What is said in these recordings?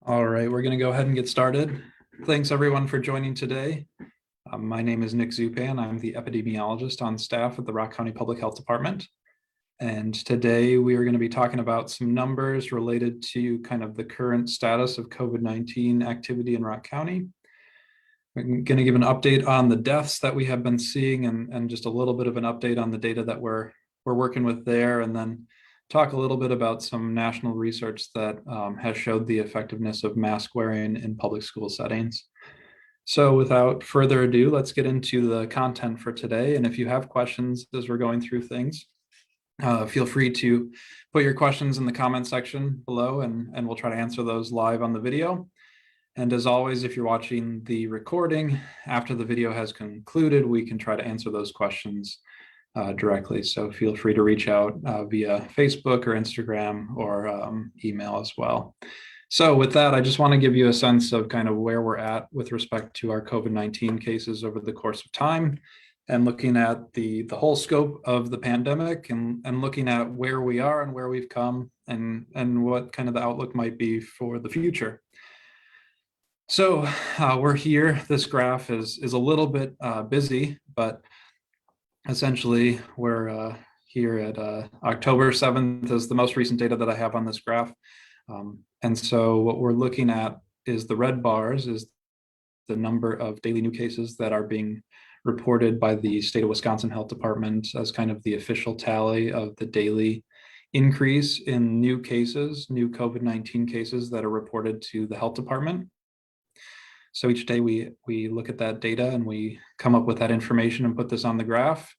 All right, we're going to go ahead and get started. Thanks everyone for joining today. My name is Nick Zupan. I'm the epidemiologist on staff at the Rock County Public Health Department. And today we are going to be talking about some numbers related to kind of the current status of COVID-19 activity in Rock County. We're going to give an update on the deaths that we have been seeing and just a little bit of an update on the data that we're working with there, and then talk a little bit about some national research that has showed the effectiveness of mask wearing in public school settings. So without further ado, let's get into the content for today. And if you have questions as we're going through things, feel free to put your questions in the comment section below, and we'll try to answer those live on the video. And as always, if you're watching the recording after the video has concluded, we can try to answer those questions directly. So feel free to reach out via Facebook or Instagram or email as well. So with that, I just want to give you a sense of kind of where we're at with respect to our COVID-19 cases over the course of time, and looking at the whole scope of the pandemic, and looking at where we are and where we've come, and what kind of the outlook might be for the future. So we're here. This graph is a little bit busy, but essentially we're here at October 7th is the most recent data that I have on this graph. And so what we're looking at is the red bars is the number of daily new cases that are being reported by the state of Wisconsin Health Department as kind of the official tally of the daily increase in new cases, new COVID-19 cases that are reported to the health department. So each day we look at that data and we come up with that information and put this on the graph.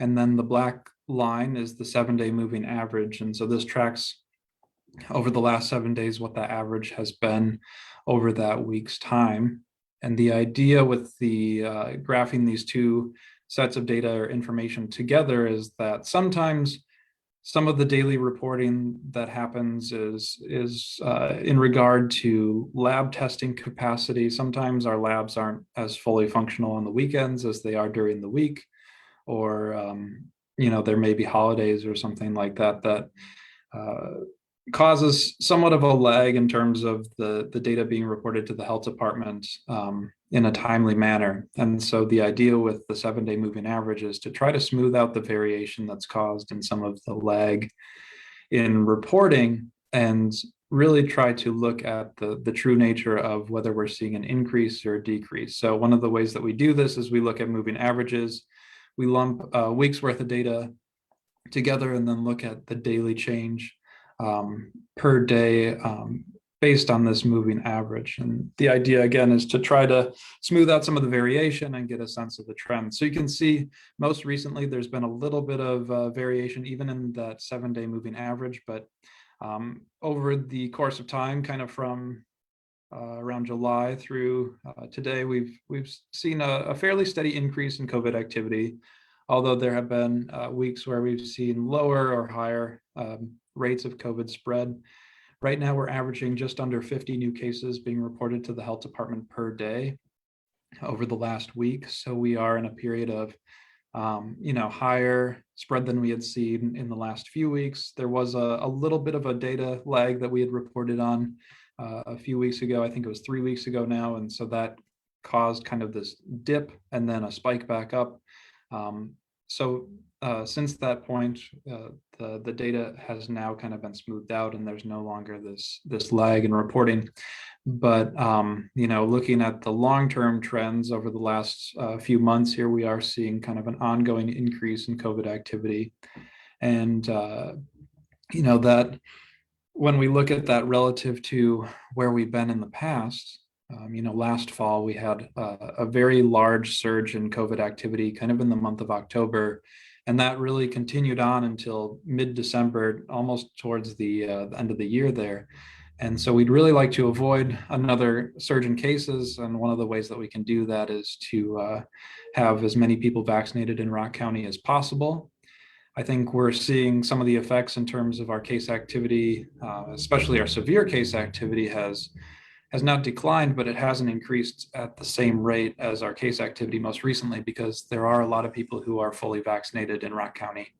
And then the black line is the 7-day moving average. And so this tracks over the last 7 days what that average has been over that week's time. And the idea with the graphing these two sets of data or information together is that sometimes some of the daily reporting that happens is in regard to lab testing capacity. Sometimes our labs aren't as fully functional on the weekends as they are during the week, or there may be holidays or something like that that causes somewhat of a lag in terms of the data being reported to the health department in a timely manner. And so the idea with the 7-day moving average is to try to smooth out the variation that's caused in some of the lag in reporting, and really try to look at the true nature of whether we're seeing an increase or a decrease. So one of the ways that we do this is we look at moving averages. We lump a week's worth of data together and then look at the daily change per day based on this moving average. And the idea again is to try to smooth out some of the variation and get a sense of the trend. So you can see most recently there's been a little bit of variation even in that 7-day moving average, but over the course of time, kind of from around July through today, we've seen a fairly steady increase in COVID activity, although there have been weeks where we've seen lower or higher rates of COVID spread. Right now, we're averaging just under 50 new cases being reported to the health department per day over the last week. So we are in a period of higher spread than we had seen in the last few weeks. There was a little bit of a data lag that we had reported on a few weeks ago. I think it was 3 weeks ago now. And so that caused kind of this dip and then a spike back up. Since that point, the data has now kind of been smoothed out, and there's no longer this lag in reporting. But looking at the long-term trends over the last few months here, we are seeing kind of an ongoing increase in COVID activity, and that when we look at that relative to where we've been in the past. Last fall, we had a very large surge in COVID activity kind of in the month of October, and that really continued on until mid-December, almost towards the end of the year there. And so we'd really like to avoid another surge in cases, and one of the ways that we can do that is to have as many people vaccinated in Rock County as possible. I think we're seeing some of the effects in terms of our case activity, especially our severe case activity has not declined, but it hasn't increased at the same rate as our case activity most recently, because there are a lot of people who are fully vaccinated in Rock County.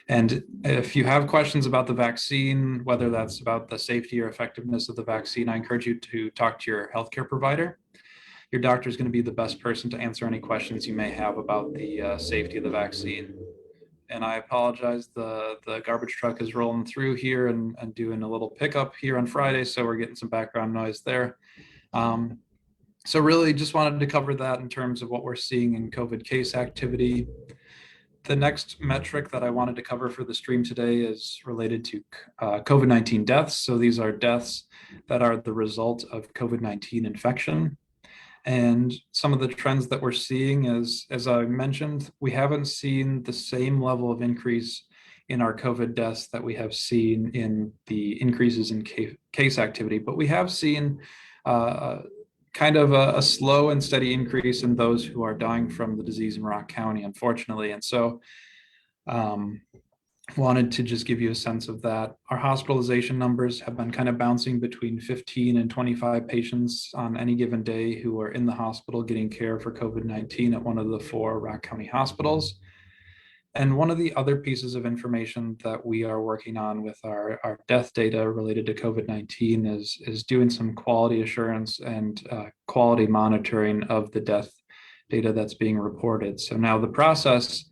And if you have questions about the vaccine, whether that's about the safety or effectiveness of the vaccine, I encourage you to talk to your healthcare provider. Your doctor is going to be the best person to answer any questions you may have about the safety of the vaccine. And I apologize, the garbage truck is rolling through here and doing a little pickup here on Friday, so we're getting some background noise there. So really just wanted to cover that in terms of what we're seeing in COVID case activity. The next metric that I wanted to cover for the stream today is related to COVID-19 deaths. So these are deaths that are the result of COVID-19 infection. And some of the trends that we're seeing is, as I mentioned, we haven't seen the same level of increase in our COVID deaths that we have seen in the increases in case activity, but we have seen kind of a slow and steady increase in those who are dying from the disease in Rock County, unfortunately. And so wanted to just give you a sense of that. Our hospitalization numbers have been kind of bouncing between 15 and 25 patients on any given day who are in the hospital getting care for COVID-19 at one of the 4 Rock County hospitals. And one of the other pieces of information that we are working on with our death data related to COVID-19 is doing some quality assurance and quality monitoring of the death data that's being reported. So now the process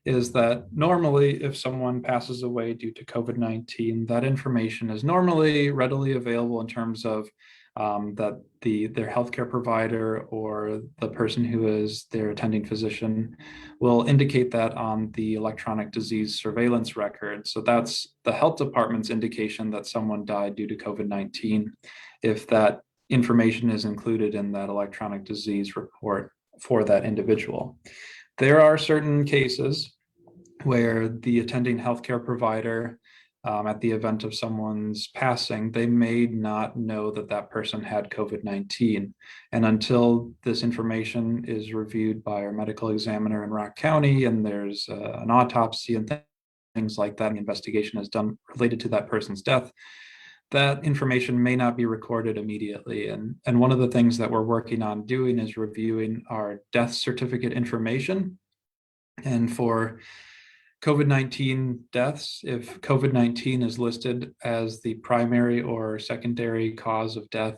is that normally if someone passes away due to COVID-19, that information is normally readily available in terms of that their healthcare provider or the person who is their attending physician will indicate that on the electronic disease surveillance record. So that's the health department's indication that someone died due to COVID-19 if that information is included in that electronic disease report for that individual. There are certain cases where the attending healthcare provider at the event of someone's passing, they may not know that that person had COVID-19. And until this information is reviewed by our medical examiner in Rock County and there's an autopsy and things like that, and the investigation is done related to that person's death, that information may not be recorded immediately. And one of the things that we're working on doing is reviewing our death certificate information. And for COVID-19 deaths, if COVID-19 is listed as the primary or secondary cause of death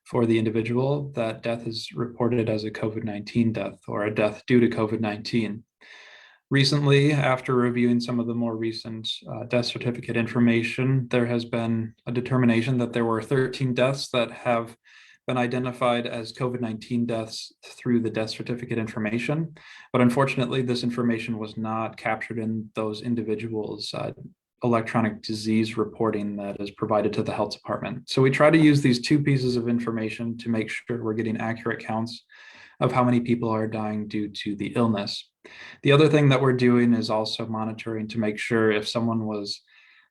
for the individual, that death is reported as a COVID-19 death or a death due to COVID-19. Recently, after reviewing some of the more recent death certificate information, there has been a determination that there were 13 deaths that have been identified as COVID-19 deaths through the death certificate information. But unfortunately, this information was not captured in those individuals' electronic disease reporting that is provided to the health department. So we try to use these 2 pieces of information to make sure we're getting accurate counts of how many people are dying due to the illness. The other thing that we're doing is also monitoring to make sure if someone was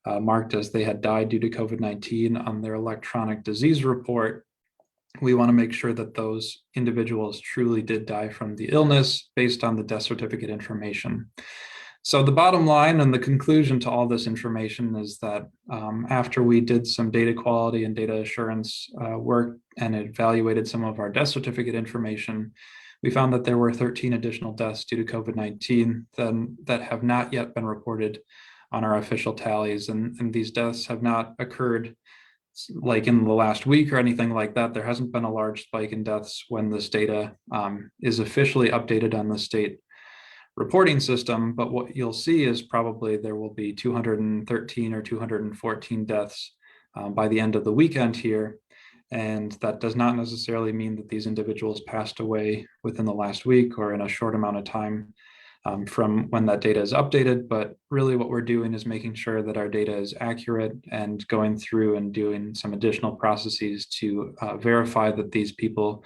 marked as they had died due to COVID-19 on their electronic disease report, we want to make sure that those individuals truly did die from the illness based on the death certificate information. So the bottom line and the conclusion to all this information is that after we did some data quality and data assurance work and evaluated some of our death certificate information, we found that there were 13 additional deaths due to COVID-19 that have not yet been reported on our official tallies. And these deaths have not occurred like in the last week or anything like that. There hasn't been a large spike in deaths when this data is officially updated on the state reporting system. But what you'll see is probably there will be 213 or 214 deaths by the end of the weekend here. And that does not necessarily mean that these individuals passed away within the last week or in a short amount of time from when that data is updated. But really what we're doing is making sure that our data is accurate and going through and doing some additional processes to verify that these people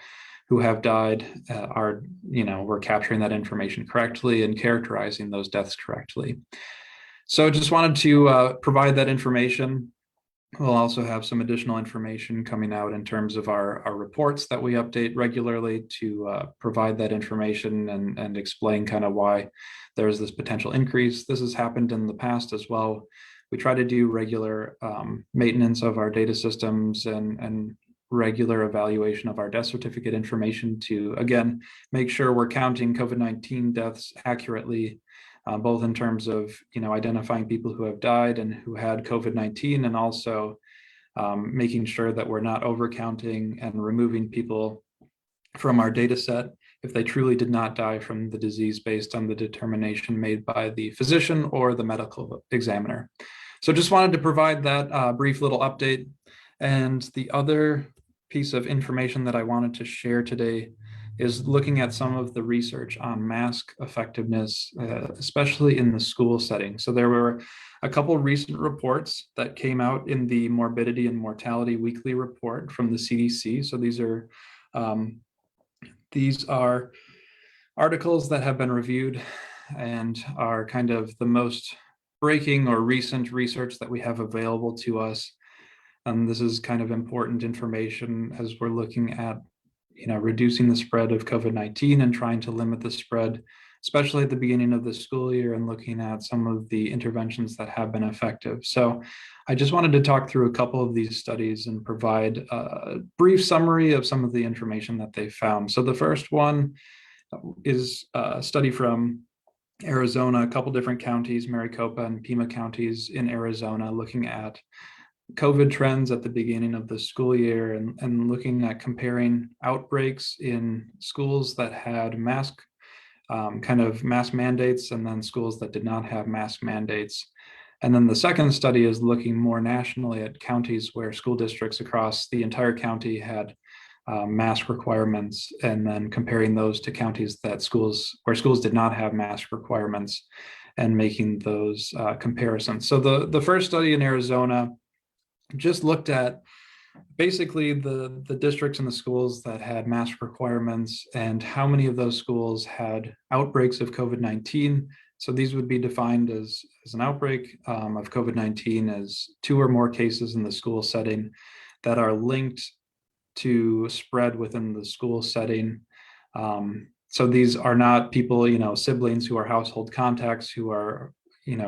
who have died we're capturing that information correctly and characterizing those deaths correctly. So just wanted to provide that information. We'll also have some additional information coming out in terms of our reports that we update regularly to provide that information and explain kind of why there's this potential increase. This has happened in the past as well. We try to do regular maintenance of our data systems and regular evaluation of our death certificate information to, again, make sure we're counting COVID-19 deaths accurately both in terms of identifying people who have died and who had COVID-19, and also making sure that we're not overcounting and removing people from our data set if they truly did not die from the disease based on the determination made by the physician or the medical examiner. So just wanted to provide that brief little update. And the other piece of information that I wanted to share today is looking at some of the research on mask effectiveness, especially in the school setting. So there were a couple recent reports that came out in the Morbidity and Mortality Weekly Report from the CDC. So these are articles that have been reviewed and are kind of the most breaking or recent research that we have available to us. This is kind of important information as we're looking at reducing the spread of COVID-19 and trying to limit the spread, especially at the beginning of the school year, and looking at some of the interventions that have been effective. So I just wanted to talk through a couple of these studies and provide a brief summary of some of the information that they found. So the first one is a study from Arizona, a couple different counties, Maricopa and Pima counties in Arizona, looking at COVID trends at the beginning of the school year and looking at comparing outbreaks in schools that had mask mandates and then schools that did not have mask mandates. And then the second study is looking more nationally at counties where school districts across the entire county had mask requirements, and then comparing those to counties where schools did not have mask requirements and making those comparisons. So the first study in Arizona just looked at basically the districts and the schools that had mask requirements and how many of those schools had outbreaks of COVID-19. So these would be defined as an outbreak of COVID-19 as 2 or more cases in the school setting that are linked to spread within the school setting. So these are not people, siblings who are household contacts who are,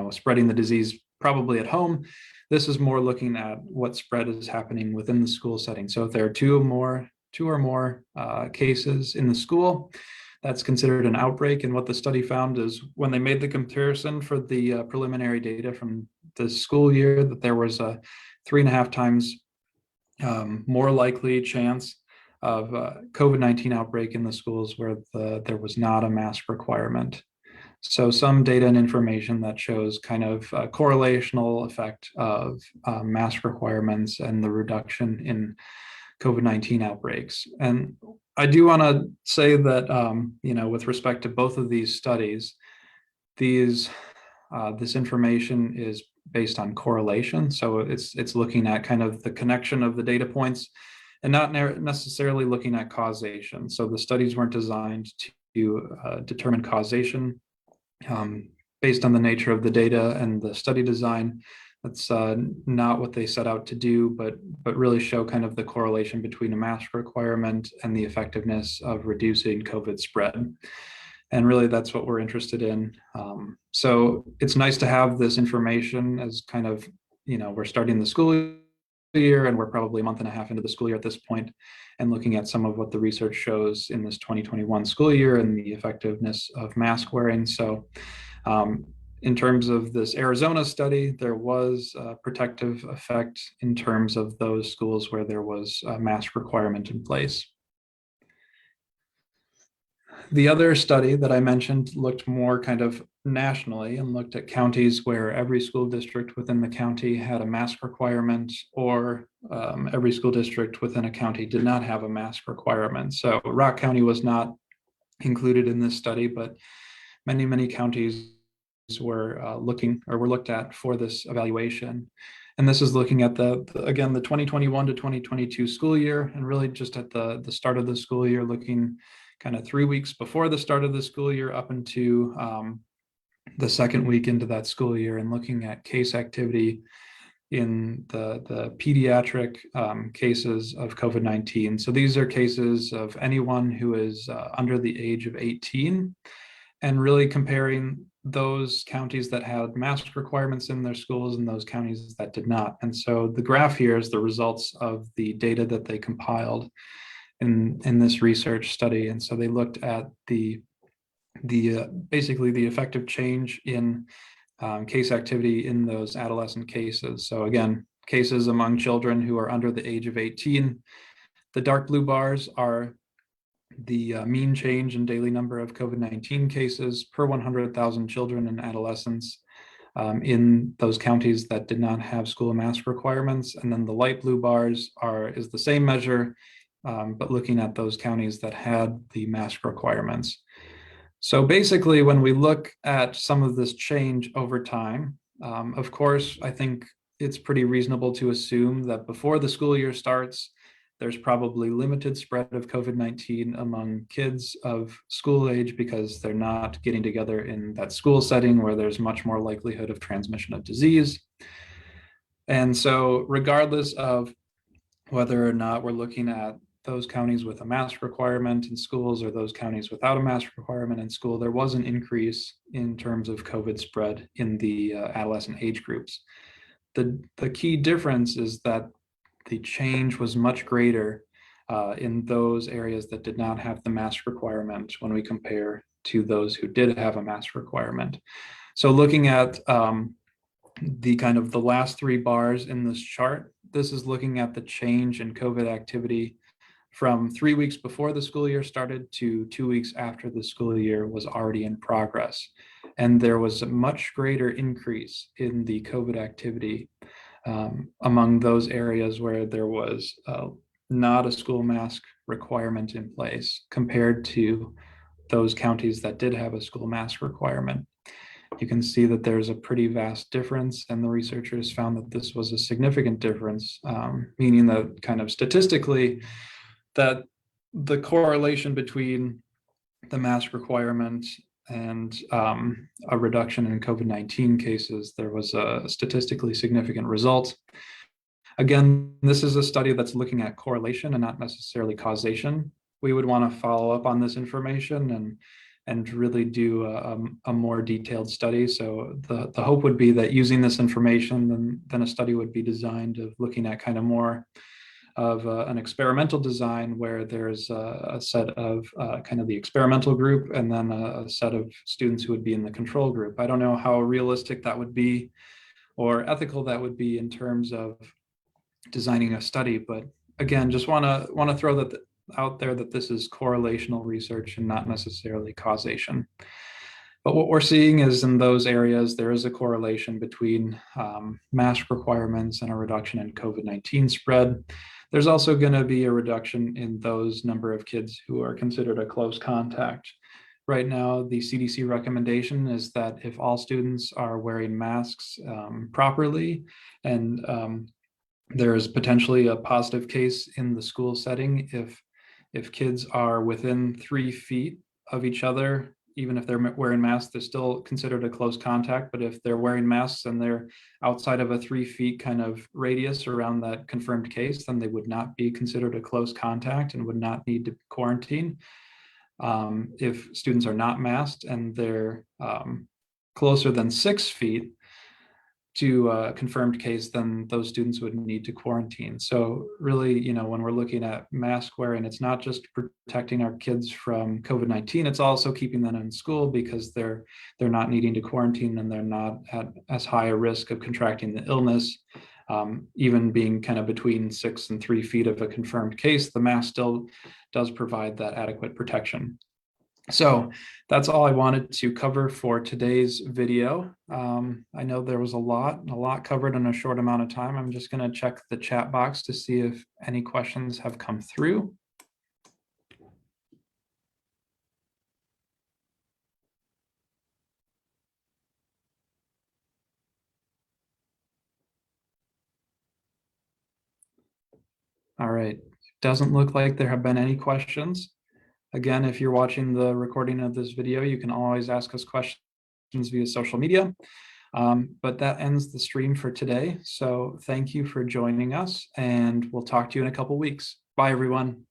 spreading the disease probably at home. This is more looking at what spread is happening within the school setting. So if there are 2 or more cases in the school, that's considered an outbreak. And what the study found is when they made the comparison for the preliminary data from the school year, that there was a 3.5 times more likely chance of COVID-19 outbreak in the schools where there was not a mask requirement. So some data and information that shows kind of a correlational effect of mask requirements and the reduction in COVID-19 outbreaks. And I do want to say that, with respect to both of these studies, this information is based on correlation. So it's looking at kind of the connection of the data points and not necessarily looking at causation. So the studies weren't designed to determine causation based on the nature of the data and the study design. That's not what they set out to do, but really show kind of the correlation between a mask requirement and the effectiveness of reducing COVID spread. And really that's what we're interested in. So it's nice to have this information as kind of, we're starting the school year and we're probably a month and a half into the school year at this point, and looking at some of what the research shows in this 2021 school year and the effectiveness of mask wearing. So in terms of this Arizona study, there was a protective effect in terms of those schools where there was a mask requirement in place. The other study that I mentioned looked more kind of nationally and looked at counties where every school district within the county had a mask requirement, or every school district within a county did not have a mask requirement. So Rock County was not included in this study, but many counties were looked at for this evaluation. And this is looking at the 2021 to 2022 school year, and really just at the start of the school year, looking kind of 3 weeks before the start of the school year up into the second week into that school year, and looking at case activity in the pediatric cases of COVID-19. So these are cases of anyone who is under the age of 18, and really comparing those counties that had mask requirements in their schools and those counties that did not. And so the graph here is the results of the data that they compiled in this research study. And so they looked at the basically the effective change in case activity in those adolescent cases. So again, cases among children who are under the age of 18. The dark blue bars are the mean change in daily number of COVID-19 cases per 100,000 children and adolescents in those counties that did not have school mask requirements. And then the light blue bars is the same measure, but looking at those counties that had the mask requirements. So basically, when we look at some of this change over time, of course, I think it's pretty reasonable to assume that before the school year starts, there's probably limited spread of COVID-19 among kids of school age because they're not getting together in that school setting where there's much more likelihood of transmission of disease. And so regardless of whether or not we're looking at those counties with a mask requirement in schools or those counties without a mask requirement in school, there was an increase in terms of COVID spread in the adolescent age groups. The key difference is that the change was much greater in those areas that did not have the mask requirement when we compare to those who did have a mask requirement. So looking at the kind of the last three bars in this chart, this is looking at the change in COVID activity from 3 weeks before the school year started to 2 weeks after the school year was already in progress. And there was a much greater increase in the COVID activity among those areas where there was not a school mask requirement in place compared to those counties that did have a school mask requirement. You can see that there's a pretty vast difference, and the researchers found that this was a significant difference, meaning that kind of statistically that the correlation between the mask requirement and a reduction in COVID-19 cases, there was a statistically significant result. Again, this is a study that's looking at correlation and not necessarily causation. We would want to follow up on this information and really do a more detailed study. So the hope would be that using this information, then a study would be designed of looking at kind of more of an experimental design where there's a set of kind of the experimental group and then a set of students who would be in the control group. I don't know how realistic that would be or ethical that would be in terms of designing a study, but again, just want to throw that out there that this is correlational research and not necessarily causation. But what we're seeing is in those areas, there is a correlation between mask requirements and a reduction in COVID-19 spread. There's also going to be a reduction in those number of kids who are considered a close contact. Right now, the CDC recommendation is that if all students are wearing masks properly and there is potentially a positive case in the school setting, if kids are within 3 feet of each other, even if they're wearing masks, they're still considered a close contact. But if they're wearing masks and they're outside of a 3 feet kind of radius around that confirmed case, then they would not be considered a close contact and would not need to quarantine. If students are not masked and they're closer than 6 feet to a confirmed case, then those students would need to quarantine. So really, when we're looking at mask wearing, it's not just protecting our kids from COVID-19, it's also keeping them in school because they're not needing to quarantine and they're not at as high a risk of contracting the illness. Even being kind of between 6 and 3 feet of a confirmed case, the mask still does provide that adequate protection. So that's all I wanted to cover for today's video. I know there was a lot covered in a short amount of time. I'm just going to check the chat box to see if any questions have come through. All right, doesn't look like there have been any questions. Again, if you're watching the recording of this video, you can always ask us questions via social media. But that ends the stream for today. So thank you for joining us, and we'll talk to you in a couple weeks. Bye, everyone.